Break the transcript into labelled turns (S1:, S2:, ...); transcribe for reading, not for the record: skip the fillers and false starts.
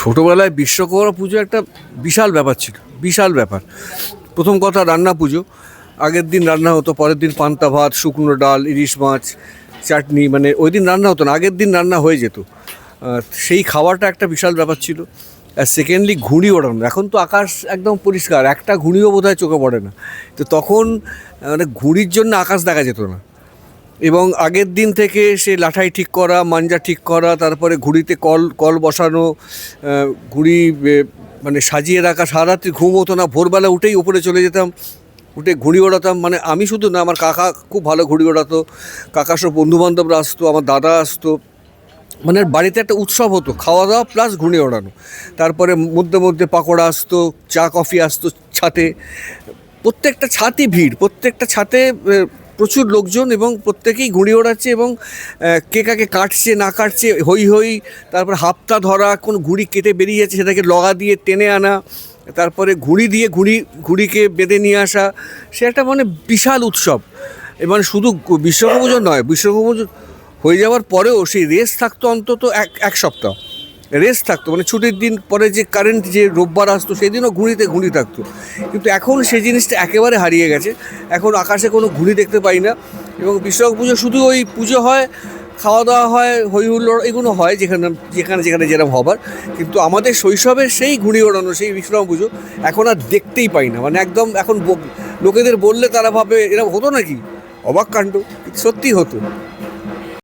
S1: ছোটোবেলায় বিশ্বকর্মা পুজো একটা বিশাল ব্যাপার ছিল, বিশাল ব্যাপার। প্রথম কথা রান্না পুজো, আগের দিন রান্না হতো, পরের দিন পান্তা ভাত, শুকনো ডাল, ইলিশ মাছ, চাটনি, মানে ওই দিন রান্না হতো না, আগের দিন রান্না হয়ে যেত। সেই খাওয়াটা একটা বিশাল ব্যাপার ছিল। আর সেকেন্ডলি ঘুড়ি ওড়ানো, এখন তো আকাশ একদম পরিষ্কার, একটা ঘুড়িও বোধহয় চোখে পড়ে না। তো তখন মানে ঘুড়ির জন্য আকাশ দেখা যেত না। এবং আগের দিন থেকে সে লাঠাই ঠিক করা, মাঞ্জা ঠিক করা, তারপরে ঘুড়িতে কল কল বসানো, ঘুড়ি মানে সাজিয়ে রাখা, সারা রাত্রি ঘুম হতো না, ভোরবেলা উঠেই উপরে চলে যেতাম, উঠে ঘুড়ি ওড়াতাম। মানে আমি শুধু না, আমার কাকা খুব ভালো ঘুড়ি ওড়াতো, কাকার সব বন্ধুবান্ধবরা আসতো, আমার দাদা আসতো। মানে বাড়িতে একটা উৎসব হতো, খাওয়া দাওয়া প্লাস ঘুড়ি ওড়ানো। তারপরে মধ্যে মধ্যে পাকোড়া আসতো, চা কফি আসতো ছাতে। প্রত্যেকটা ছাতই ভিড়, প্রত্যেকটা ছাতে প্রচুর লোকজন, এবং প্রত্যেকেই ঘুড়ি ওড়াচ্ছে, এবং কে কাকে কাটছে না কাটছে হই হই। তারপর হাতটা ধরা, কোন ঘুড়ি কেটে বেরিয়ে যাচ্ছে সেটাকে লগা দিয়ে টেনে আনা, তারপরে ঘুড়ি দিয়ে ঘুড়িকে বেঁধে নিয়ে আসা। সে একটা মানে বিশাল উৎসব। মানে শুধু বিশ্বকর্মা পুজো নয়, বিশ্বকর্মা পুজো হয়ে যাওয়ার পরেও সেই রেস থাকতো অন্তত এক সপ্তাহ রেস থাকতো। মানে ছুটির দিন পরে যে কারেন্ট যে রোববার আসতো, সেই দিনও ঘুড়ি থাকতো। কিন্তু এখন সেই জিনিসটা একেবারে হারিয়ে গেছে। এখন আকাশে কোনো ঘুড়ি দেখতে পাই না। এবং বিশ্বকর্মা পুজো শুধু ওই পুজো হয়, খাওয়া দাওয়া হয়, হই হুল্লোড় এগুলো হয় যেখানে যেখানে যেখানে যেরকম হবার। কিন্তু আমাদের শৈশবের সেই ঘুড়ি ওড়ানো, সেই বিশ্বকর্মা পুজো এখন আর দেখতেই পাই না। মানে একদম এখন লোকেদের বললে তারা ভাবে এরকম হতো নাকি, অবাক কাণ্ড, সত্যি হতো।